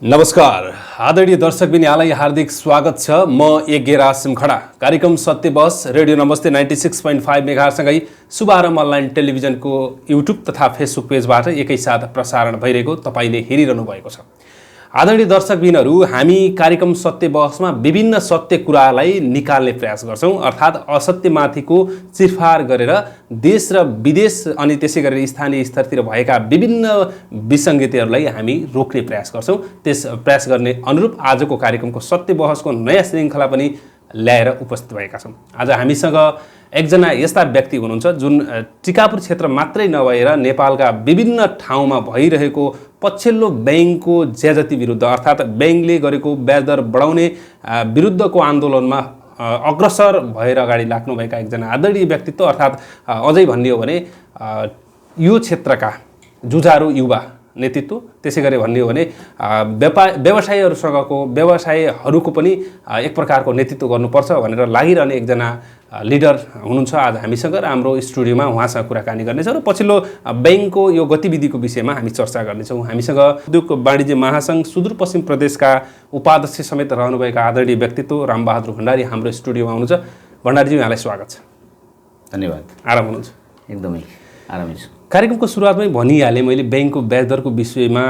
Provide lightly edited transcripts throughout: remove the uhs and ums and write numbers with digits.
नमस्कार आदरणीय दर्शकबिन यहाँलाई हार्दिक स्वागत छ। म यज्ञराज सिमखडा कार्यक्रम सत्य बहस रेडियो नमस्ते 96.5 मेगाहर्जसँगै शुभारम्भ अनलाइन टेलिभिजनको युट्युब तथा फेसबुक पेजबाट एकैसाथ प्रसारण भइरहेको तपाईले हेरिरहनु भएको छ। आदरणीय दर्शकबिनहरू, हामी कार्यक्रम सत्य बहसमा विभिन्न सत्य कुरालाई निकाल्ने प्रयास गर्छौं, अर्थात् असत्यमाथिको चिरफार गरेर देश र विदेश अनि त्यसै गरेर स्थानीय स्तरतिर भएका विभिन्न विसङ्गतिहरूलाई हामी रोक्ने प्रयास गर्छौं। त्यस प्रयास गर्ने अनुरूप आजको कार्यक्रमको सत्य बहसको नयाँ श्रृङ्खला पनि ल्याएर उपस्थित भएका छौं। आज हामीसँग एकजना यस्ता व्यक्ति हुनुहुन्छ जुन टिकापुर क्षेत्र मात्रै नभएर नेपालका विभिन्न ठाउँमा भइरहेको पछिल्लो बैंकको ज्यादती विरुद्ध अर्थात् बैंकले गरेको ब्याज दर बढाउने विरुद्धको आन्दोलनमा अग्रसर भएर अगाडि लाग्नुभएका एकजना आदरणीय व्यक्तित्व, अर्थात् अझै भन्ने हो भने यो क्षेत्रका जुझारु युवा नेतृत्व, त्यसै गरी भन्ने हो भने व्यवसायहरूको पनि एक प्रकारको नेतृत्व गर्नुपर्छ भनेर लागिरहने एकजना लिडर हुनुहुन्छ आज हामीसँग र हाम्रो स्टुडियोमा उहाँसँग कुराकानी गर्नेछौँ र पछिल्लो बैंकको यो गतिविधिको विषयमा हामी चर्चा गर्नेछौँ। हामीसँग उद्योग वाणिज्य महासङ्घ सुदूरपश्चिम प्रदेशका उपाध्यक्ष समेत रहनुभएका आदरणीय व्यक्तित्व रामबहादुर भण्डारी हाम्रो स्टुडियोमा हुनुहुन्छ। भण्डारीजी, यहाँलाई स्वागत छ। धन्यवाद। आराम हुनुहुन्छ? एकदमै आरामै छु। कार्यक्रमको सुरुवातमै भनिहालेँ मैले, बैंकको ब्याज दरको विषयमा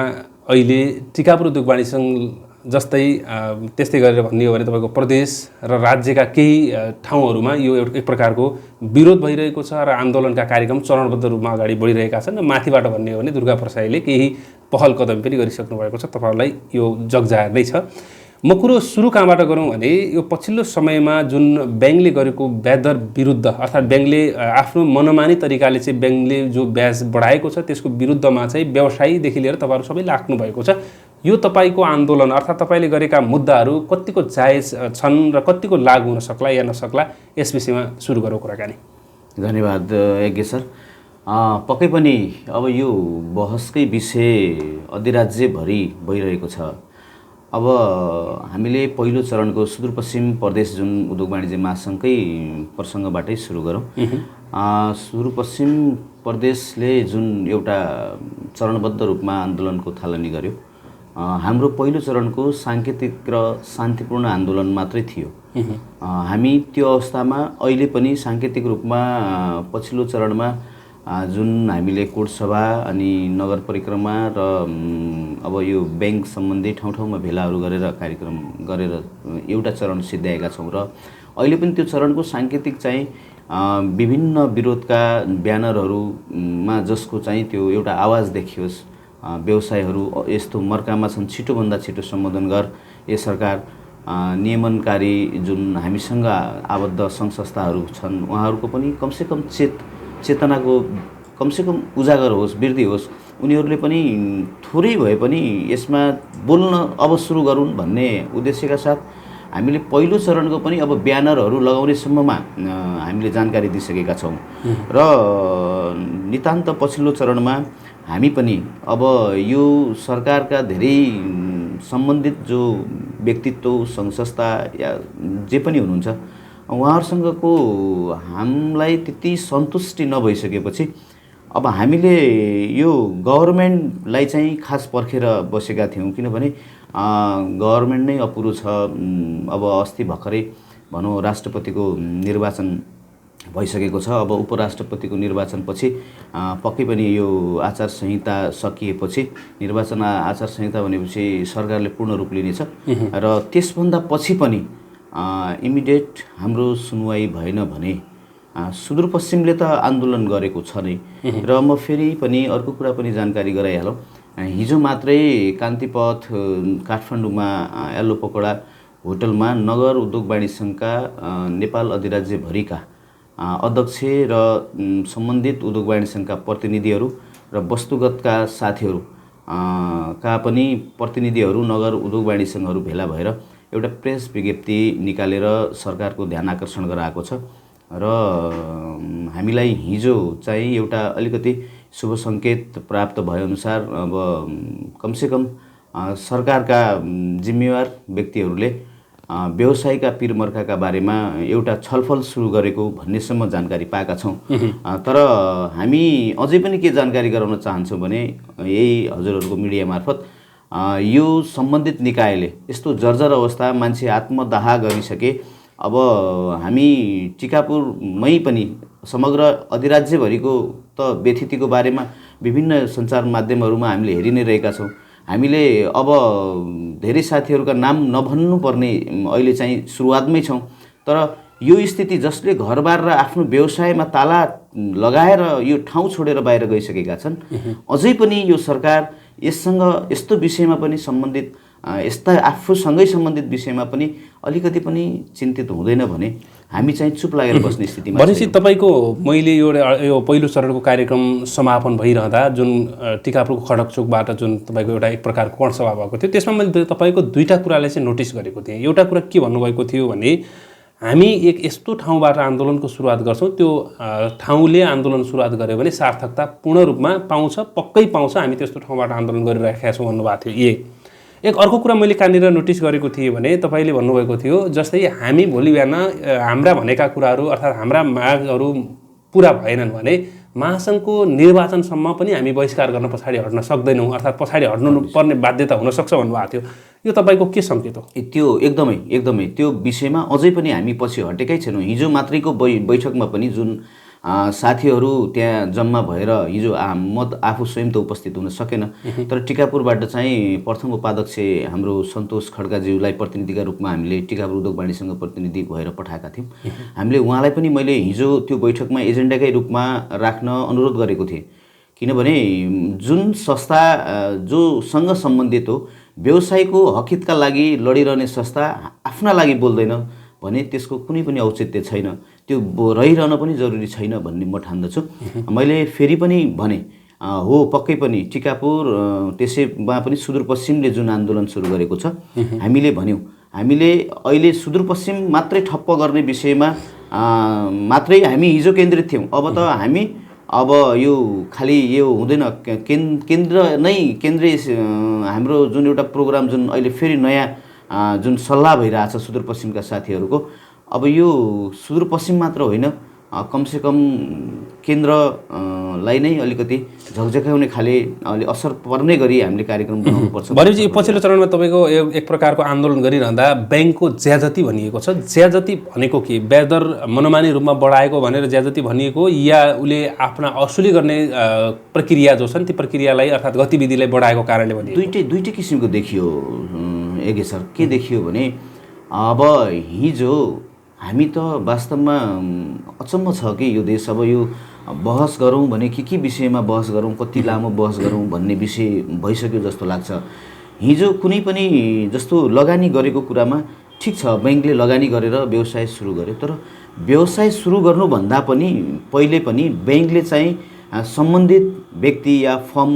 अहिले टिकापुर उद्योग वाणिज्य सङ्घ जस्तै त्यस्तै गरेर भन्ने हो भने तपाईँको प्रदेश र राज्यका केही ठाउँहरूमा यो एक प्रकारको विरोध भइरहेको छ र आन्दोलनका कार्यक्रम चरणबद्ध रूपमा अगाडि बढिरहेका छन्। र माथिबाट भन्ने हो भने दुर्गा प्रसाईले केही पहल कदम पनि गरिसक्नु भएको छ। तपाईँहरूलाई यो जगजाहेर नै छ। म कुरो सुरु कहाँबाट गरौँ भने यो पछिल्लो समयमा जुन बैंकले गरेको ब्याज दर विरुद्ध अर्थात् बैंकले आफ्नो मनमानी तरिकाले चाहिँ बैंकले जो ब्याज बढाएको छ त्यसको विरुद्धमा चाहिँ व्यवसायीदेखि लिएर तपाईँहरू सबै लाग्नु भएको छ। यो तपाईँको आन्दोलन अर्थात् तपाईँले गरेका मुद्दाहरू कतिको जायज छन् र कतिको लागू हुन सक्ला या नसक्ला, यस विषयमा सुरु गरौँ कुराकानी। धन्यवाद यज्ञ सर। पक्कै पनि अब यो बहसकै विषय अधिराज्यभरि भइरहेको छ। अब हामीले पहिलो चरणको सुदूरपश्चिम प्रदेश जुन उद्योग वाणिज्य महासङ्घकै प्रसङ्गबाटै सुरु गरौँ। सुदूरपश्चिम प्रदेशले जुन एउटा चरणबद्ध रूपमा आन्दोलनको थालनी गर्यो, हाम्रो पहिलो चरणको साङ्केतिक र शान्तिपूर्ण आन्दोलन मात्रै थियो। हामी त्यो अवस्थामा अहिले पनि साङ्केतिक रूपमा पछिल्लो चरणमा जुन हामीले कोट सभा अनि नगर परिक्रमा र अब यो बैंक सम्बन्धी ठाउँ ठाउँमा भेलाहरू गरेर कार्यक्रम गरेर एउटा चरण सिद्ध्याएका छौँ र अहिले पनि त्यो चरणको साङ्केतिक चाहिँ विभिन्न विरोधका ब्यानरहरूमा जसको चाहिँ त्यो एउटा आवाज देखियोस्, व्यवसायहरू यस्तो मर्कामा छन्, छिटोभन्दा छिटो सम्बोधन गर, ए सरकार, नियमनकारी जुन हामीसँग आबद्ध सङ्घ संस्थाहरू छन् उहाँहरूको पनि कमसेकम चेतनाको कमसेकम उजागर होस्, वृद्धि होस्, उनीहरूले पनि थोरै भए पनि यसमा बोल्न अब सुरु गरून् भन्ने उद्देश्यका साथ हामीले पहिलो चरणको पनि अब ब्यानरहरू लगाउने सम्ममा हामीले जानकारी दिइसकेका छौँ र नितान्त पछिल्लो चरणमा हामी पनि अब यो सरकारका धेरै सम्बन्धित जो व्यक्तित्व, सङ्घ संस्था या जे पनि हुनुहुन्छ उहाँहरूसँगको हामीलाई त्यति सन्तुष्टि नभइसकेपछि अब हामीले यो गभर्मेन्टलाई चाहिँ खास पर्खेर बसेका थियौँ, किनभने गभर्मेन्ट नै अपुरो छ। अब अस्ति भर्खरै भनौँ राष्ट्रपतिको निर्वाचन भइसकेको छ। अब उपराष्ट्रपतिको निर्वाचनपछि पक्कै पनि यो आचार संहिता सकिएपछि, निर्वाचन आचार संहिता भनेपछि सरकारले पूर्ण रूप लिनेछ र त्यसभन्दा पछि पनि इमिडिएट हाम्रो सुनवाई भएन भने सुदूरपश्चिमले त आन्दोलन गरेको छ नै। र म फेरि पनि अर्को कुरा पनि जानकारी गराइहालौँ। हिजो मात्रै कान्तिपथ काठमाडौँमा याल्लो पकोडा होटलमा नगर उद्योग वाणिज्य सङ्घका नेपाल अधिराज्यभरिका अध्यक्ष र सम्बन्धित उद्योग वाणिज्य सङ्घका प्रतिनिधिहरू र वस्तुगतका साथीहरू का पनि प्रतिनिधिहरू नगर उद्योग वाणिज्य सङ्घहरू भेला भएर एउटा प्रेस विज्ञप्ति निकालेर सरकारको ध्यान आकर्षण गराएको छ र हामीलाई हिजो चाहिँ एउटा अलिकति शुभ सङ्केत प्राप्त भएअनुसार अब कमसेकम सरकारका जिम्मेवार व्यक्तिहरूले व्यवसायका पिरमर्काका बारेमा एउटा छलफल सुरु गरेको भन्नेसम्म जानकारी पाएका छौँ। तर हामी अझै पनि के जानकारी गराउन चाहन्छौँ भने यही हजुरहरूको मिडिया मार्फत यो सम्बन्धित निकायले यस्तो जर्जर अवस्था मान्छे आत्मदाह गरिसके। अब हामी टिकापुरमै पनि समग्र अधिराज्यभरिको त व्यथितिको बारेमा विभिन्न सञ्चार माध्यमहरूमा हामीले हेरि नै रहेका छौँ। हामीले अब धेरै साथीहरूका नाम नभन्नुपर्ने अहिले चाहिँ सुरुवातमै छौँ। तर यो स्थिति जसले घरबार र आफ्नो व्यवसायमा ताला लगाएर यो ठाउँ छोडेर बाहिर गइसकेका छन्, अझै पनि यो सरकार यससँग यस्तो विषयमा पनि सम्बन्धित यस्ता आफूसँगै सम्बन्धित विषयमा पनि अलिकति पनि चिन्तित हुँदैन भने हामी चाहिँ चुप लागेर बस्ने स्थितिमा। भनेपछि तपाईँको मैले यो पहिलो चरणको कार्यक्रम समापन भइरहँदा जुन टिकापुरको खडकचोकबाट जुन तपाईँको एउटा एक प्रकारको कर्णसभा भएको थियो, त्यसमा मैले तपाईँको दुईवटा कुरालाई चाहिँ नोटिस गरेको थिएँ। एउटा कुरा के भन्नुभएको थियो भने हामी एक यस्तो ठाउँबाट आन्दोलनको सुरुवात गर्छौँ, त्यो ठाउँले आन्दोलन सुरुवात गर्यो भने सार्थकता पूर्ण रूपमा पाउँछ, पक्कै पाउँछ, हामी त्यस्तो ठाउँबाट आन्दोलन गरिरहेका छौँ भन्नुभएको थियो। एक अर्को कुरा मैले कहाँनिर नोटिस गरेको थिएँ भने तपाईँले भन्नुभएको थियो जस्तै हामी भोलि बिहान हाम्रा भनेका कुराहरू अर्थात् हाम्रा मागहरू पुरा भएनन् भने महासङ्घको निर्वाचनसम्म पनि हामी बहिष्कार गर्न पछाडि हट्न सक्दैनौँ, अर्थात् पछाडि हट्नु पर्ने बाध्यता हुनसक्छ भन्नुभएको थियो। यो तपाईँको के सङ्केत हो? त्यो एकदमै त्यो विषयमा अझै पनि हामी पछि हटेकै छैनौँ। हिजो मात्रैको बैठकमा पनि जुन साथीहरू त्यहाँ जम्मा भएर हिजो म आफू स्वयं त उपस्थित हुन सकेन, तर टिकापुरबाट चाहिँ प्रथम उपाध्यक्ष हाम्रो सन्तोष खड्काज्यूलाई प्रतिनिधिका रूपमा हामीले टिकापुर उद्योग वाणिज्यसँग प्रतिनिधि भएर पठाएका थियौँ। हामीले उहाँलाई पनि मैले हिजो त्यो बैठकमा एजेन्डाकै रूपमा राख्न अनुरोध गरेको थिएँ। किनभने जुन संस्था जोसँग सम्बन्धित हो, व्यवसायको हकितका लागि लडिरहने संस्था आफ्ना लागि बोल्दैन भने त्यसको कुनै पनि औचित्य छैन, त्यो रहिरहन पनि जरुरी छैन भन्ने म ठान्दछु। मैले फेरि पनि भने हो, पक्कै पनि टिकापुर त्यसैमा पनि सुदूरपश्चिमले जुन आन्दोलन सुरु गरेको छ, हामीले भन्यौँ हामीले अहिले सुदूरपश्चिम मात्रै ठप्प गर्ने विषयमा मात्रै हामी हिजो केन्द्रित थियौँ। अब त हामी यो खालि यो हुँदैन, केन्द्रीय हाम्रो जुन एउटा प्रोग्राम जुन अहिले फेरि नयाँ जुन सल्लाह भइरहेछ सुदूरपश्चिमका साथीहरूको, अब यो सुदूरपश्चिम मात्र होइन, कमसेकम केन्द्रलाई नै अलिकति झकझकाउने खाले अलि असर पर्ने गरी हामीले कार्यक्रम बनाउनुपर्छ। भनेपछि पछिल्लो चरणमा तपाईँको एक प्रकारको आन्दोलन गरिरहँदा ब्याङ्कको ज्याजती भनिएको छ। ज्याजती भनेको के? ब्याज दर मनमानी रूपमा बढाएको भनेर ज्याजती भनिएको, या उसले आफ्ना असुली गर्ने प्रक्रिया जो छन् ती प्रक्रियालाई अर्थात् गतिविधिलाई बढाएको कारणले भनिएको? दुईटै किसिमको देखियो एगे सर। के देखियो भने अब हिजो हामी त वास्तवमा अचम्म छ कि यो देश अब यो बहस गरौँ भने के विषयमा बहस गरौँ, कति लामो बहस गरौँ भन्ने विषय भइसक्यो जस्तो लाग्छ। हिजो कुनै पनि जस्तो लगानी गरेको कुरामा ठिक छ, ब्याङ्कले लगानी गरेर व्यवसाय सुरु गर्यो, तर व्यवसाय सुरु गर्नुभन्दा पनि पहिले पनि ब्याङ्कले चाहिँ सम्बन्धित व्यक्ति या फर्म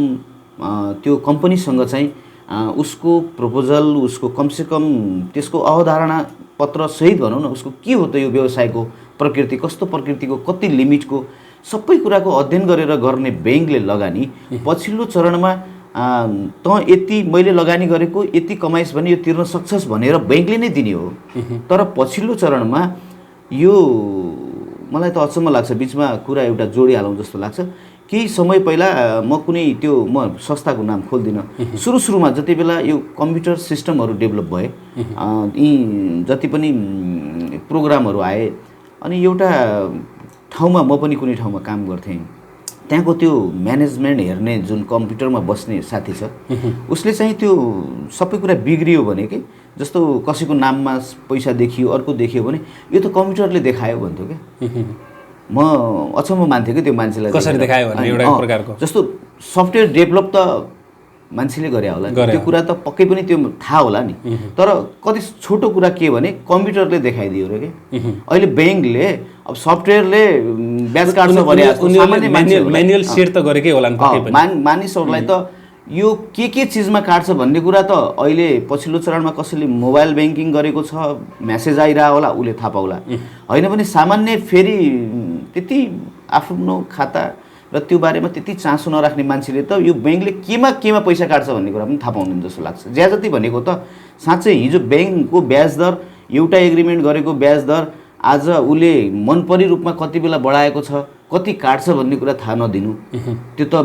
त्यो कम्पनीसँग चाहिँ उसको प्रपोजल, उसको कमसेकम त्यसको अवधारणा पत्र सहित भनौँ न, उसको के हो त यो व्यवसायको प्रकृति, कस्तो प्रकृतिको, कति लिमिटको, सबै कुराको अध्ययन गरेर गर्ने ब्याङ्कले लगानी पछिल्लो चरणमा त यति मैले लगानी गरेको यति कमाइस् भने यो तिर्न सक्छस् भनेर ब्याङ्कले नै दिने हो। तर पछिल्लो चरणमा यो मलाई त अचम्म लाग्छ, बिचमा कुरा एउटा जोडिहालौँ जस्तो लाग्छ। केही समय पहिला म कुनै त्यो म संस्थाको नाम खोल्दिनँ, सुरुमा जति बेला यो कम्प्युटर सिस्टमहरू डेभलप भए, यी जति पनि प्रोग्रामहरू आए, अनि एउटा ठाउँमा म पनि कुनै ठाउँमा काम गर्थेँ, त्यहाँको त्यो म्यानेजमेन्ट हेर्ने जुन कम्प्युटरमा बस्ने साथी छ, उसले चाहिँ त्यो सबै कुरा बिग्रियो भने कि जस्तो कसैको नाममा पैसा देखियो, अर्को देखियो भने यो त कम्प्युटरले देखायो भन्थ्यो क्या। म अचम्म मान्थेँ कि त्यो मान्छेलाई कसरी देखायो भने एउटा प्रकारको जस्तो सफ्टवेयर डेभलप त मान्छेले गरे होला, त्यो कुरा त पक्कै पनि त्यो थाहा होला नि, तर कति छोटो कुरा के भने कम्प्युटरले देखाइदियो रे के। अहिले ब्याङ्कले अब सफ्टवेयरले ब्याज काट्छ भने म्यानुअल सेट त गरेकै होला नि पक्कै पनि। मानिसहरूलाई त यो के चिजमा काट्छ भन्ने कुरा त अहिले पछिल्लो चरणमा कसैले मोबाइल ब्याङ्किङ गरेको छ, म्यासेज आइरहेको होला, उसले थाहा पाउला। होइन भने सामान्य फेरि त्यति आफ्नो खाता र त्यो बारेमा त्यति चासो नराख्ने मान्छेले त यो ब्याङ्कले केमा पैसा काट्छ भन्ने कुरा पनि थाहा पाउँदैन जस्तो लाग्छ। ज्याजती भनेको त साँच्चै हिजो ब्याङ्कको ब्याज दर, एउटा एग्रिमेन्ट गरेको ब्याज दर आज उसले मनपरी रूपमा कति बेला बढाएको छ, कति काट्छ भन्ने कुरा थाहा नदिनु, त्यो त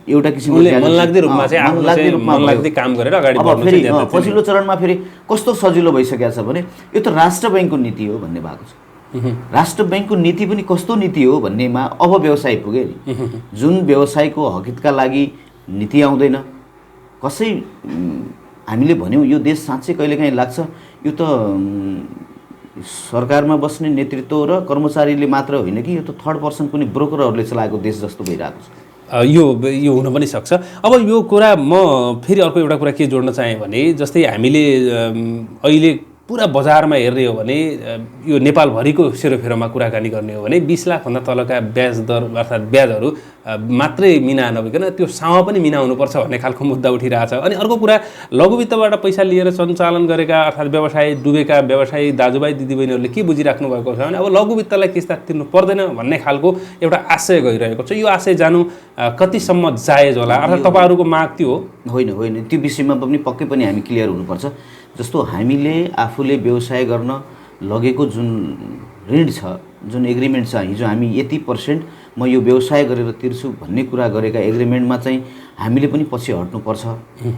एउटा किसिमको मनलाग्दो रूपमा चाहिँ मनलाग्दो काम गरेर अगाडि बढ्नु फेरि पछिल्लो चरणमा फेरि कस्तो सजिलो भइसकेको छ भने यो त राष्ट्र बैङ्कको नीति हो भन्ने भएको छ। राष्ट्र बैङ्कको नीति पनि कस्तो नीति हो भन्नेमा अब व्यवसाय पुगे नि। जुन व्यवसायको हकितका लागि नीति आउँदैन, कसै हामीले भन्यौँ यो देश साँच्चै कहिलेकाहीँ लाग्छ यो त सरकारमा बस्ने नेतृत्व र कर्मचारीले मात्र होइन कि यो त थर्ड पर्सन कुनै ब्रोकरहरूले चलाएको देश जस्तो भइरहेको छ। यो हुन पनि सक्छ। अब यो कुरा म फेरि अर्को एउटा कुरा के जोड्न चाहेँ भने जस्तै हामीले अहिले पुरा बजारमा हेर्ने हो भने यो नेपालभरिको सेरोफेरोमा कुराकानी गर्ने हो भने 20 लाखभन्दा तलका ब्याज दर अर्थात् ब्याजहरू मात्रै मिना नभइकन त्यो सामा पनि मिना हुनुपर्छ भन्ने खालको मुद्दा उठिरहेछ। अनि अर्को कुरा लघुवित्तबाट पैसा लिएर सञ्चालन गरेका अर्थात् व्यवसाय डुबेका व्यवसायी दाजुभाइ दिदीबहिनीहरूले के बुझिराख्नु भएको छ भने अब लघुवित्तलाई किस्ता तिर्नु पर्दैन भन्ने खालको एउटा आशय गइरहेको छ। यो आशय जानु कतिसम्म जायज होला अर्थात् तपाईँहरूको माग त्यो हो? होइन, त्यो विषयमा पनि पक्कै पनि हामी क्लियर हुनुपर्छ। जस्तो हामीले आफूले व्यवसाय गर्न लगेको जुन ऋण छ, जुन एग्रिमेन्ट छ, हिजो हामी यति % म यो व्यवसाय गरेर तिर्छु भन्ने कुरा गरेका एग्रिमेन्टमा चाहिँ हामीले पनि पछि हट्नुपर्छ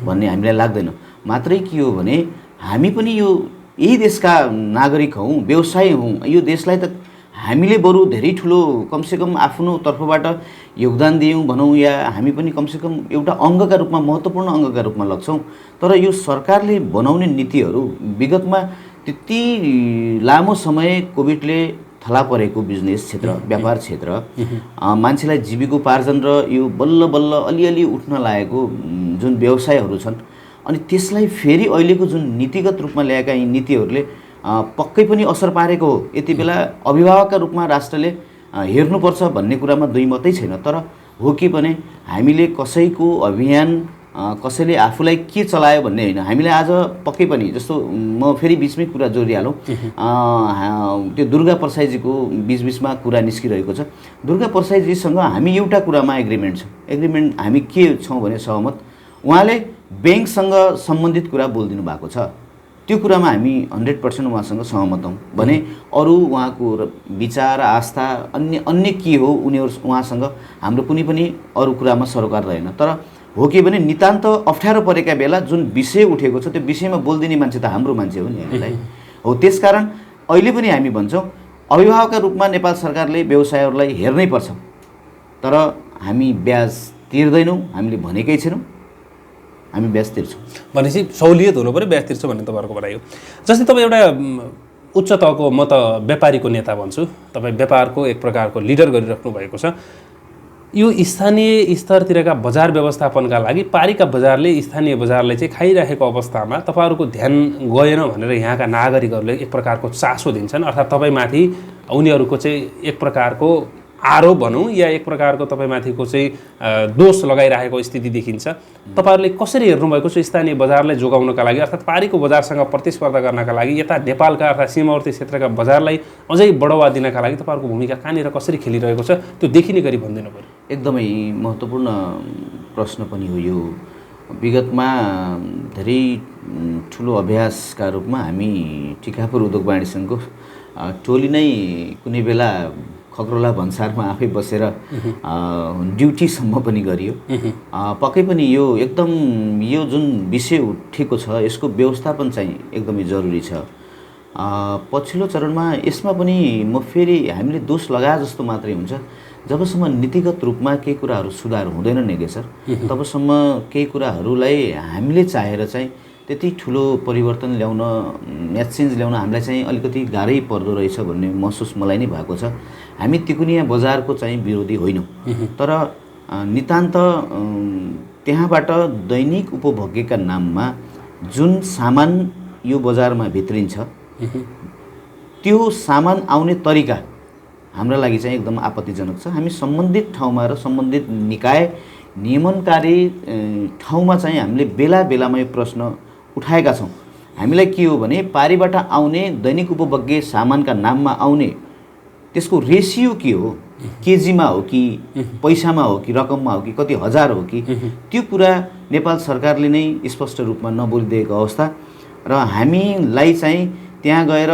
भन्ने हामीलाई लाग्दैन। मात्रै के हो भने हामी पनि यही देशका नागरिक हौँ, व्यवसाय हौँ। यो देशलाई त हामीले बरु धेरै ठुलो कमसेकम आफ्नो तर्फबाट योगदान दियौँ भनौँ, या हामी पनि कमसेकम एउटा अङ्गका रूपमा महत्त्वपूर्ण अङ्गका रूपमा लाग्छौँ। तर यो सरकारले बनाउने नीतिहरू विगतमा त्यति लामो समय कोभिडले थला परेको बिजनेस क्षेत्र, व्यापार क्षेत्र, मान्छेलाई जीविकोपार्जन र यो बल्ल बल्ल अलिअलि उठ्न लागेको जुन व्यवसायहरू छन्, अनि त्यसलाई फेरि अहिलेको जुन नीतिगत रूपमा ल्याएका यी नीतिहरूले पक्कै पनि असर पारेको हो। यति बेला अभिभावकका रूपमा राष्ट्रले हेर्नुपर्छ भन्ने कुरामा दुई मतै छैन। तर हो कि भने हामीले कसैको अभियान कसैले आफूलाई के चलायो भन्ने होइन। हामीलाई आज पक्कै पनि जस्तो म फेरि बिचमै कुरा जोडिहालौँ, त्यो दुर्गा परसाईजीको बिचबिचमा कुरा निस्किरहेको छ। दुर्गा परसाईजीसँग हामी एउटा कुरामा एग्रिमेन्ट छ। एग्रिमेन्ट हामी के छौँ भने सहमत, उहाँले ब्याङ्कसँग सम्बन्धित कुरा बोलिदिनु भएको छ। त्यो कुरामा हामी 100% उहाँसँग सहमत हौँ भने अरू उहाँको विचार आस्था अन्य के हो उहाँसँग हाम्रो कुनै पनि अरू कुरामा सरोकार रहेन। तर हो कि भने नितान्त अप्ठ्यारो परेका बेला जुन विषय उठेको छ त्यो विषयमा बोलिदिने मान्छे त हाम्रो मान्छे हो नि हामीलाई हो। त्यसकारण अहिले पनि हामी भन्छौँ अभिभावकका रूपमा नेपाल सरकारले व्यवसायहरूलाई हेर्नै पर्छ, तर हामी ब्याज तिर्दैनौँ, हामीले भनेकै छैनौँ, हामी ब्याज तिर्छौँ। भनेपछि सहुलियत हुनु पऱ्यो, ब्याज तिर्छौँ भन्ने तपाईँहरूको भनाइ हो। जस्तै तपाईँ एउटा उच्च तहको, म त व्यापारीको नेता भन्छु, तपाईँ व्यापारको एक प्रकारको लिडर गरिराख्नु भएको छ। यो स्थानीय स्तरतिरका बजार व्यवस्थापनका लागि पारीका बजारले स्थानीय बजारले चाहिँ खाइरहेको अवस्थामा तपाईँहरूको ध्यान गएन भनेर यहाँका नागरिकहरूले एक प्रकारको चासो दिन्छन्, अर्थात् तपाईँमाथि उनीहरूको चाहिँ एक प्रकारको आरोप भनौँ या एक प्रकारको तपाईँमाथिको चाहिँ दोष लगाइरहेको स्थिति देखिन्छ। तपाईँहरूले कसरी हेर्नुभएको छ स्थानीय बजारलाई जोगाउनका लागि अर्थात् पारीको बजारसँग प्रतिस्पर्धा गर्नका लागि यता नेपालका अर्थात् सीमावर्ती क्षेत्रका बजारलाई अझै बढावा दिनका लागि तपाईँहरूको भूमिका कहाँनिर कसरी खेलिरहेको छ त्यो देखिने गरी भनिदिनु पऱ्यो। एकदमै महत्त्वपूर्ण प्रश्न पनि हो यो। विगतमा धेरै ठुलो अभ्यासका रूपमा हामी टिकापुर उद्योग वाणिज्य सङ्घको टोली नै कुनै बेला खग्रोला भन्सारमा आफै बसेर ड्युटीसम्म पनि गरियो। पक्कै पनि यो एकदम यो जुन विषय उठेको छ यसको व्यवस्थापन चाहिँ एकदमै जरुरी छ। पछिल्लो चरणमा यसमा पनि म फेरि हामीले दोष लगाए जस्तो मात्रै हुन्छ। जबसम्म नीतिगत रूपमा केही कुराहरू सुधार हुँदैनन् नि सर, तबसम्म केही कुराहरूलाई हामीले चाहेर चाहिँ त्यति ठुलो परिवर्तन ल्याउन या चेन्ज ल्याउन हामीलाई चाहिँ अलिकति गाह्रै पर्दो रहेछ भन्ने महसुस मलाई नै भएको छ। हामी तिकुनिया बजारको चाहिँ विरोधी होइनौँ, तर नितान्त त्यहाँबाट दैनिक उपभोग्यका नाममा जुन सामान यो बजारमा भित्रिन्छ त्यो सामान आउने तरिका हाम्रा लागि चाहिँ एकदम आपत्तिजनक छ। हामी सम्बन्धित ठाउँमा र सम्बन्धित निकाय नियमनकारी ठाउँमा चाहिँ हामीले बेला बेलामा यो प्रश्न उठाएका छौँ। हामीलाई के हो भने पारीबाट आउने दैनिक उपभोग्य सामानका नाममा आउने त्यसको रेसियो के हो, केजीमा हो कि पैसामा हो कि रकममा हो कि कति हजार हो कि, त्यो कुरा नेपाल सरकारले नै स्पष्ट रूपमा नबोलिदिएको अवस्था र हामीलाई चाहिँ त्यहाँ गएर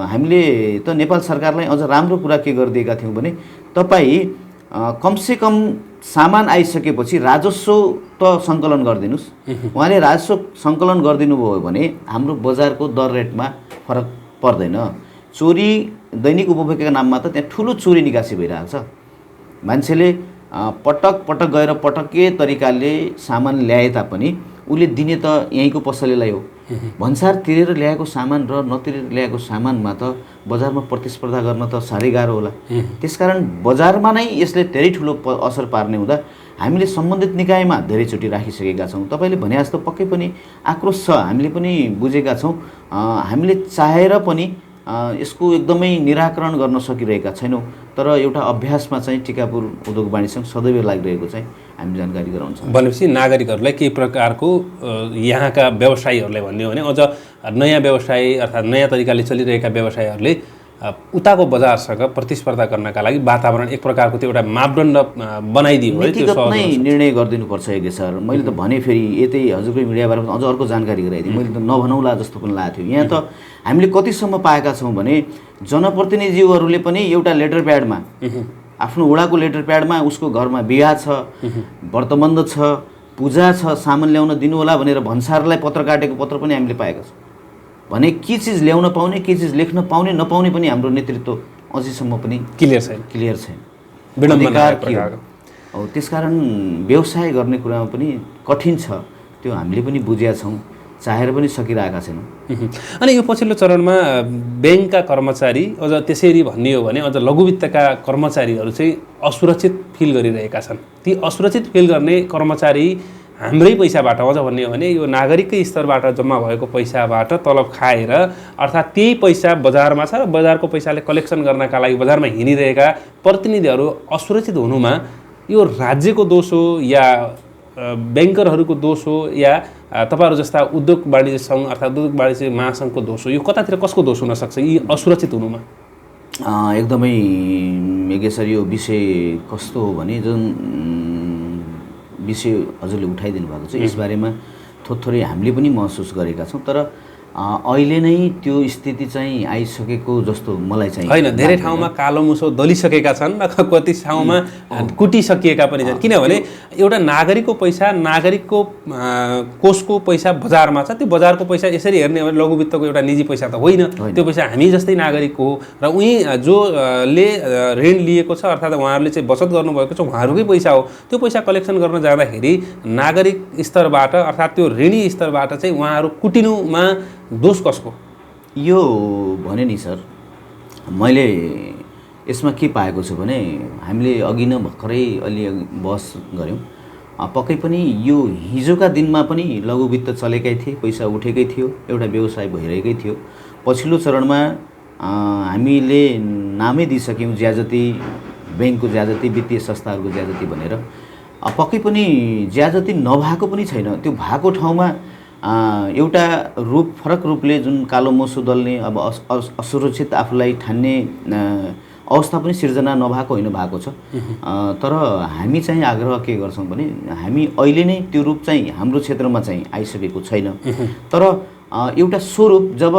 हामीले त नेपाल सरकारलाई अझ राम्रो कुरा के गरिदिएका थियौँ भने तपाईँ कमसेकम सामान आइसकेपछि राजस्व त सङ्कलन गरिदिनुहोस्। उहाँले राजस्व सङ्कलन गरिदिनु भयो भने हाम्रो बजारको दर रेटमा फरक पर्दैन। चोरी दैनिक उपभोगका नाममा त त्यहाँ ठुलो चोरी निकासी भइरहेको छ। मान्छेले पटक पटक गएर पटके तरिकाले सामान ल्याए तापनि उसले दिने त यहीँको पसलेलाई हो। भन्सार तिरेर ल्याएको सामान र नतिरेर ल्याएको सामानमा त बजारमा प्रतिस्पर्धा गर्न त साह्रै गाह्रो होला। त्यसकारण बजारमा नै यसले धेरै ठुलो असर पार्ने हुँदा हामीले सम्बन्धित निकायमा धेरैचोटि राखिसकेका छौँ। तपाईँले भने जस्तो पक्कै पनि आक्रोश छ, हामीले पनि बुझेका छौँ। हामीले चाहेर पनि यसको एकदमै निराकरण गर्न सकिरहेका छैनौँ। तर एउटा अभ्यासमा चाहिँ टिकापुर उद्योग वाणिज्यसँग सदैव लागिरहेको चाहिँ हामी जानकारी गराउँछौँ। भनेपछि नागरिकहरूलाई केही प्रकारको यहाँका व्यवसायीहरूलाई भन्ने हो भने अझ नयाँ व्यवसाय अर्थात् नयाँ तरिकाले चलिरहेका व्यवसायहरूले उताको बजारसँग प्रतिस्पर्धा गर्नका लागि वातावरण एक प्रकारको त्यो एउटा मापदण्ड बनाइदियो है, त्यो सहज नै निर्णय गरिदिनुपर्छ। यज्ञ सर, मैले त भने फेरि यतै हजुरकै मिडियाबाट अझ अर्को जानकारी गराइदिएँ। मैले त नभनौँला जस्तो पनि लागेको थियो। यहाँ त हामीले कतिसम्म पाएका छौँ भने जनप्रतिनिधिज्यूहरूले पनि एउटा लेटर प्याडमा आफ्नो वडाको लेटर प्याडमा उसको घरमा बिहा छ, व्रतबन्ध छ, पूजा छ, सामान ल्याउन दिनु होला भनेर भन्सारलाई पत्र काटेको पत्र पनि हामीले पाएका छौँ। भने के चिज ल्याउन पाउने, के चिज लेख्न पाउने नपाउने पनि हाम्रो नेतृत्व अझैसम्म पनि क्लियर छैन। अधिकार के हो? त्यसकारण व्यवसाय गर्ने कुरामा पनि कठिन छ। त्यो हामीले पनि बुझेका छौँ, चाहेर पनि सकिरहेका छैनौँ। अनि यो पछिल्लो चरणमा ब्याङ्कका कर्मचारी अझ त्यसरी भन्ने हो भने अझ लघुवित्तका कर्मचारीहरू चाहिँ असुरक्षित फिल गरिरहेका छन्। ती असुरक्षित फिल गर्ने कर्मचारी हाम्रै पैसाबाट अझ भन्ने हो भने यो नागरिककै स्तरबाट जम्मा भएको पैसाबाट तलब खाएर अर्थात् त्यही पैसा बजारमा छ र बजारको पैसाले कलेक्सन गर्नका लागि बजारमा हिँडिरहेका प्रतिनिधिहरू असुरक्षित हुनुमा यो राज्यको दोष हो या ब्याङ्करहरूको दोष हो या तपाईँहरू जस्ता उद्योग वाणिज्य सङ्घ अर्थात् उद्योग वाणिज्य महासङ्घको दोष हो? यो कतातिर कसको दोष हुनसक्छ यी असुरक्षित हुनुमा? एकदमै यज्ञ सर, यो विषय कस्तो हो भने जुन विषय हजुरले उठाइदिनु भएको छ यसबारेमा थोरै हामीले पनि महसुस गरेका छौँ। तर अहिले नै त्यो स्थिति चाहिँ आइसकेको जस्तो मलाई चाहिँ होइन। धेरै ठाउँमा कालो मुसो दलिसकेका छन् र कति ठाउँमा कुटिसकिएका पनि छन्। किनभने एउटा नागरिकको पैसा, नागरिकको कोषको पैसा बजारमा छ। त्यो बजारको पैसा यसरी हेर्ने हो भने लघुवित्तको एउटा निजी पैसा त होइन। त्यो पैसा हामी जस्तै नागरिकको हो र उही जोले ऋण लिएको छ अर्थात् उहाँहरूले चाहिँ बचत गर्नुभएको छ उहाँहरूकै पैसा हो। त्यो पैसा कलेक्सन गर्न जाँदाखेरि नागरिक स्तरबाट अर्थात् त्यो ऋणी स्तरबाट चाहिँ उहाँहरू कुटिनुमा दोष कसको? यो भने नि सर, मैले यसमा के पाएको छु भने हामीले अघि नै भर्खरै अलि बहस गऱ्यौँ। पक्कै पनि यो हिजोका दिनमा पनि लघुवित्त चलेकै थिए, पैसा उठेकै थियो, एउटा व्यवसाय भइरहेकै थियो। पछिल्लो चरणमा हामीले नामै दिइसक्यौँ ज्याजती, ब्याङ्कको ज्याजती, वित्तीय संस्थाहरूको ज्याजती भनेर। पक्कै पनि ज्याजती नभएको पनि छैन। त्यो भएको ठाउँमा एउटा रूप फरक रूपले जुन कालो मोसो दल्ने अब असुरक्षित आफूलाई ठान्ने अवस्था पनि सिर्जना नभएको होइन, भएको छ। तर हामी चाहिँ आग्रह के गर्छौँ भने हामी अहिले नै त्यो रूप चाहिँ हाम्रो क्षेत्रमा चाहिँ आइसकेको छैन। तर एउटा स्वरूप जब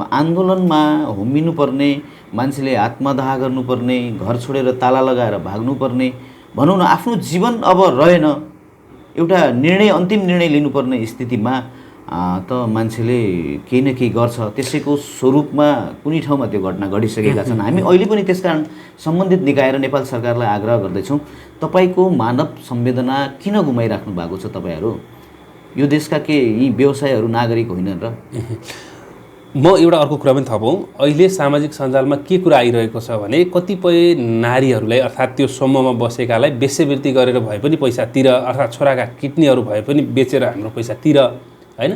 आन्दोलनमा होमिनुपर्ने, मान्छेले आत्मदाह गर्नुपर्ने, घर छोडेर ताला लगाएर भाग्नुपर्ने, भनौँ न आफ्नो जीवन अब रहेन, एउटा निर्णय, अन्तिम निर्णय लिनुपर्ने स्थितिमा त मान्छेले केही न केही गर्छ। त्यसैको स्वरूपमा कुनै ठाउँमा त्यो घटना घटिसकेका छन्। हामी अहिले पनि त्यसकारण सम्बन्धित निकाय र नेपाल सरकारलाई आग्रह गर्दैछौँ, तपाईँको मानव संवेदना किन गुमाइराख्नु भएको छ? तपाईँहरू यो देशका के यी व्यवसायहरू नागरिक होइनन् र? म एउटा अर्को कुरा पनि थपौँ। अहिले सामाजिक सञ्जालमा के कुरा आइरहेको छ भने कतिपय नारीहरूलाई अर्थात् त्यो समूहमा बसेकालाई वेश्यावृत्ति गरेर भए पनि पैसा तिर, अर्थात् छोराका किडनीहरू भए पनि बेचेर हाम्रो पैसा तिर, होइन?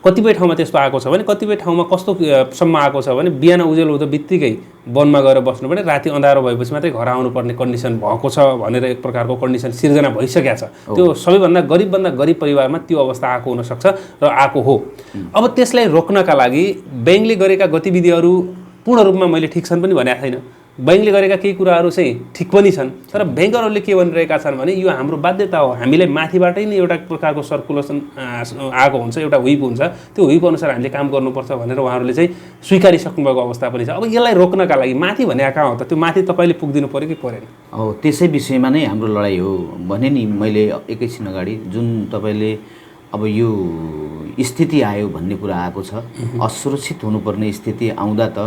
कतिपय ठाउँमा त्यस्तो आएको छ भने कतिपय ठाउँमा कस्तोसम्म आएको छ भने बिहान उजेल हुँदा बित्तिकै वनमा गएर बस्नुपर्ने, राति अँधारो भएपछि मात्रै घर आउनुपर्ने कन्डिसन भएको छ भनेर एक प्रकारको कन्डिसन सिर्जना भइसकेको छ। त्यो सबैभन्दा गरिब परिवारमा त्यो अवस्था आएको हुनसक्छ र आएको हो। अब त्यसलाई रोक्नका लागि ब्याङ्कले गरेका गतिविधिहरू पूर्ण रूपमा मैले ठिक छन् पनि भनेको छैन। बैङ्कले गरेका केही कुराहरू चाहिँ ठिक पनि छन्, तर ब्याङ्करहरूले के भनिरहेका छन् भने यो हाम्रो बाध्यता हो, हामीलाई माथिबाटै नै एउटा प्रकारको सर्कुलेसन आएको हुन्छ, एउटा व्हिप हुन्छ, त्यो व्हिप अनुसार हामीले काम गर्नुपर्छ भनेर उहाँहरूले चाहिँ स्वीकारिसक्नु भएको अवस्था पनि छ। अब यसलाई रोक्नका लागि माथि भने कहाँ हो त, त्यो माथि तपाईँले पुगिदिनु पऱ्यो कि परेन? अब त्यसै विषयमा नै हाम्रो लडाइँ हो भने नि मैले एकैछिन अगाडि जुन तपाईँले अब यो स्थिति आयो भन्ने कुरा आएको छ, असुरक्षित हुनुपर्ने स्थिति आउँदा त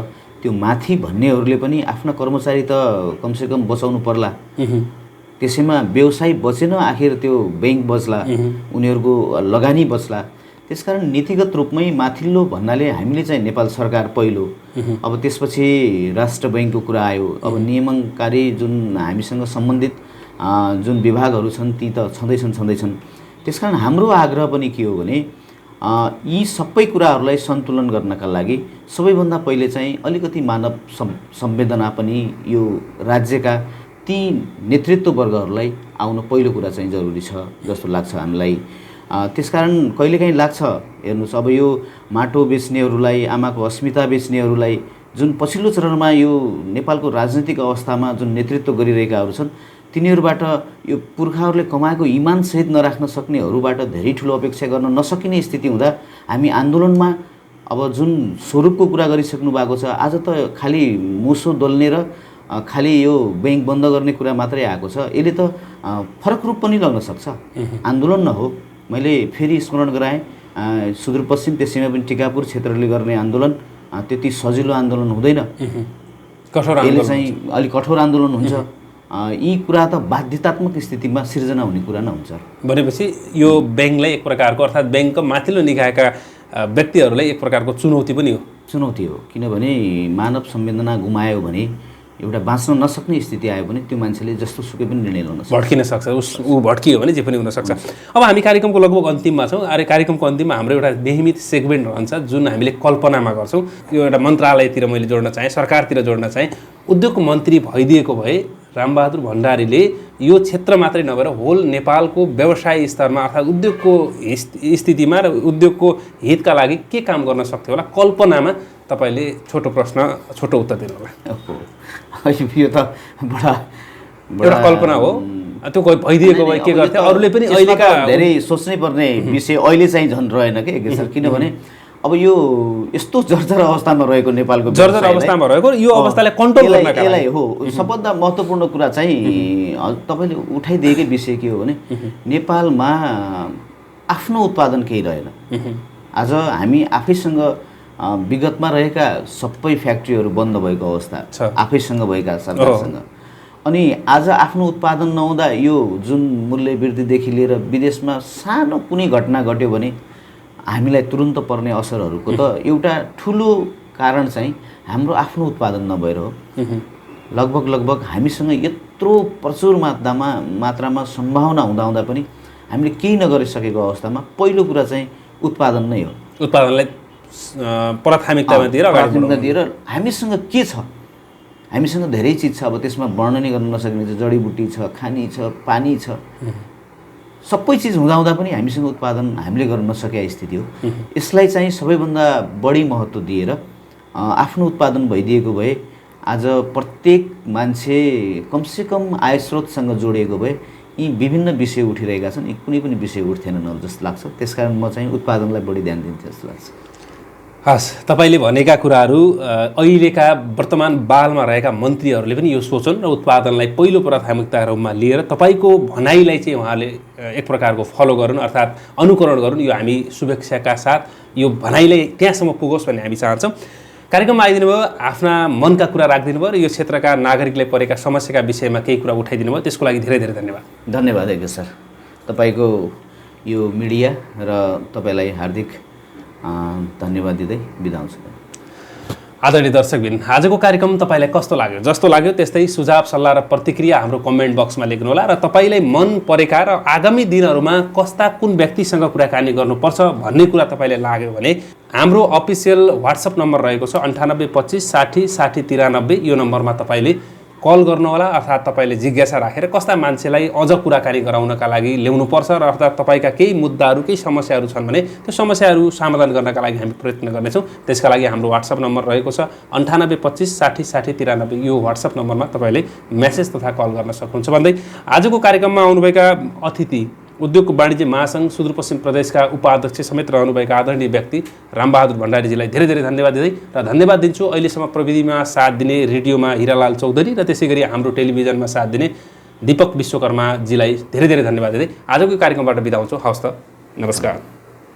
त्यो माथि भन्नेहरूले पनि आफ्ना कर्मचारी त कमसेकम बचाउनु पर्ला, त्यसैमा व्यवसाय बचेन, आखिर त्यो ब्याङ्क बच्ला, उनीहरूको लगानी बच्ला। त्यसकारण नीतिगत रूपमै माथिल्लो भन्नाले हामीले चाहिँ नेपाल सरकार पहिलो, अब त्यसपछि राष्ट्र ब्याङ्कको कुरा आयो, अब नियमनकारी जुन हामीसँग सम्बन्धित जुन विभागहरू छन् ती त छँदैछन्। त्यसकारण हाम्रो आग्रह पनि के हो भने यी सबै कुराहरूलाई सन्तुलन गर्नका लागि सबैभन्दा पहिले चाहिँ अलिकति मानव संवेदना पनि यो राज्यका ती नेतृत्व वर्गहरूलाई आउनु पहिलो कुरा चाहिँ जरुरी छ जस्तो लाग्छ हामीलाई। त्यसकारण कहिलेकाहीँ लाग्छ, हेर्नुहोस् अब यो माटो बेच्नेहरूलाई, आमाको अस्मिता बेच्नेहरूलाई, जुन पछिल्लो चरणमा यो नेपालको राजनीतिक अवस्थामा जुन नेतृत्व गरिरहेकाहरू छन्, तिनीहरूबाट यो पुर्खाहरूले कमाएको इमानसहित नराख्न सक्नेहरूबाट धेरै ठुलो अपेक्षा गर्न नसकिने स्थिति हुँदा हामी आन्दोलनमा अब जुन स्वरूपको कुरा गरिसक्नु भएको छ, आज त खालि मुसो दल्ने र खालि यो ब्याङ्क बन्द गर्ने कुरा मात्रै आएको छ। यसले त फरक रूप पनि लाग्न सक्छ, आन्दोलन न हो। मैले फेरि स्मरण गराएँ, सुदूरपश्चिम त्यसैमा पनि टिकापुर क्षेत्रले गर्ने आन्दोलन त्यति सजिलो आन्दोलन हुँदैन, यसले चाहिँ अलिक कठोर आन्दोलन हुन्छ। यी कुरा त बाध्यतात्मक स्थितिमा सिर्जना हुने कुरा नहुन्छ। भनेपछि यो ब्याङ्कलाई एक प्रकारको अर्थात् ब्याङ्कको माथिल्लो निकायका व्यक्तिहरूलाई एक प्रकारको चुनौती पनि हो। चुनौती हो, किनभने मानव संवेदना गुमायो भने, एउटा बाँच्न नसक्ने स्थिति आयो भने त्यो मान्छेले जस्तो सुकै पनि निर्णय लिन सक्छ, भड्किन सक्छ, ऊ भड्कियो भने जे पनि हुनसक्छ। अब हामी कार्यक्रमको लगभग अन्तिममा छौँ। अरे कार्यक्रमको अन्तिममा हाम्रो एउटा नियमित सेगमेन्ट रहन्छ जुन हामीले कल्पनामा गर्छौँ। यो एउटा मन्त्रालयतिर मैले जोड्न चाहेँ, सरकारतिर जोड्न चाहेँ। उद्योगको मन्त्री भइदिएको भए रामबहादुर भण्डारीले यो क्षेत्र मात्रै नभएर होल नेपालको व्यवसाय स्तरमा अर्थात् उद्योगको स्थितिमा र उद्योगको हितका लागि के काम गर्न सक्थ्यो होला? कल्पनामा तपाईँले छोटो प्रश्न, छोटो उत्तर दिनु होला। यो त बडा एउटा कल्पना हो, त्यो भइदिएको भए के गर्थ्यो? अरूले पनि अहिलेका धेरै सोच्नै पर्ने विषय अहिले चाहिँ झन् रहेन के सर, किनभने अब यो यस्तो जर्जर अवस्थामा रहेको नेपालको जर्जर अवस्थामा रहेको यो अवस्थालाई कन्ट्रोल गर्नका लागि हो सबभन्दा महत्त्वपूर्ण कुरा चाहिँ तपाईँले उठाइदिएकै विषय के हो भने नेपालमा आफ्नो उत्पादन केही रहेन। आज हामी आफैसँग विगतमा रहेका सबै फ्याक्ट्रीहरू बन्द भएको अवस्था आफैसँग भएका सरकारसँग, अनि आज आफ्नो उत्पादन नहुँदा यो जुन मूल्य वृद्धिदेखि लिएर विदेशमा सानो कुनै घटना घट्यो भने हामीलाई तुरुन्त पर्ने असरहरूको त एउटा ठुलो कारण चाहिँ हाम्रो आफ्नो उत्पादन नभएर हो। लगभग हामीसँग यत्रो प्रचुर मात्रामा सम्भावना हुँदा पनि हामीले केही नगरिसकेको अवस्थामा पहिलो कुरा चाहिँ उत्पादन नै हो। उत्पादनलाई प्राथमिकता दिएर हामीसँग के छ, हामीसँग धेरै चिज छ, अब त्यसमा वर्णनै गर्न नसकिने छ, जडीबुटी छ, खानी छ, पानी छ, सबै चिज हुँदा पनि हामीसँग उत्पादन हामीले गर्न नसकेका स्थिति हो। यसलाई चाहिँ सबैभन्दा बढी महत्त्व दिएर आफ्नो उत्पादन भइदिएको भए आज प्रत्येक मान्छे कमसेकम आय स्रोतसँग जोडिएको भए यी विभिन्न विषय उठिरहेका छन्, यी कुनै पनि विषय उठ्थेनन् जस्तो लाग्छ। त्यसकारण म चाहिँ उत्पादनलाई बढी ध्यान दिन्थेँ जस्तो लाग्छ। हस्, तपाईँले भनेका कुराहरू अहिलेका वर्तमान बालमा रहेका मन्त्रीहरूले पनि यो सोचन र उत्पादनलाई पहिलो प्राथमिकता रूपमा लिएर तपाईँको भनाइलाई चाहिँ उहाँले एक प्रकारको फलो गरून् अर्थात् अनुकरण गरून्। यो हामी शुभेच्छाका साथ यो भनाइलाई त्यहाँसम्म पुगोस् भन्ने हामी चाहन्छौँ। कार्यक्रममा आइदिनु भयो, आफ्ना मनका कुरा राखिदिनु भयो र यो क्षेत्रका नागरिकलाई परेका समस्याका विषयमा केही कुरा उठाइदिनु भयो, त्यसको लागि धेरै धेरै धन्यवाद। धन्यवाद यज्ञ सर, तपाईँको यो मिडिया र तपाईँलाई हार्दिक धन्यवाद दिँदै बिदा हुन्छु। आदरणीय दर्शकबिन, आजको कार्यक्रम तपाईँलाई कस्तो लाग्यो? जस्तो लाग्यो त्यस्तै सुझाव सल्लाह र प्रतिक्रिया हाम्रो कमेन्ट बक्समा लेख्नुहोला र तपाईँलाई मन परेका र आगामी दिनहरूमा कस्ता कुन व्यक्तिसँग कुराकानी गर्नुपर्छ भन्ने कुरा तपाईँलाई लाग्यो भने हाम्रो अफिसियल व्हाट्सएप नम्बर रहेको छ 9825 60 60 93। यो नम्बरमा तपाईँले कल गर्नुहोला, अर्थात् तपाईँले जिज्ञासा राखेर कस्ता मान्छेलाई अझ कुराकानी गराउनका लागि ल्याउनुपर्छ र अर्थात् तपाईँका केही मुद्दाहरू केही समस्याहरू छन् भने त्यो समस्याहरू समाधान गर्नका लागि हामी प्रयत्न गर्नेछौँ। त्यसका लागि हाम्रो व्हाट्सएप नम्बर रहेको छ 9825 60 60 93। यो व्हाट्सएप नम्बरमा तपाईँले मेसेज तथा कल गर्न सक्नुहुन्छ। भन्दै आजको कार्यक्रममा आउनुभएका अतिथि उद्योग वाणिज्य महासङ्घ सुदूरपश्चिम प्रदेशका उपाध्यक्ष समेत रहनुभएका आदरणीय व्यक्ति रामबहादुर भण्डारीजीलाई धेरै धेरै धन्यवाद दिँदै र धन्यवाद दिन्छु अहिलेसम्म प्रविधिमा साथ दिने रेडियोमा हिरालाल चौधरी र त्यसै गरी हाम्रो टेलिभिजनमा साथ दिने दीपक विश्वकर्माजीलाई धेरै धेरै धन्यवाद दिँदै आजको कार्यक्रमबाट बिदा हुन्छु। हवस् त, नमस्कार।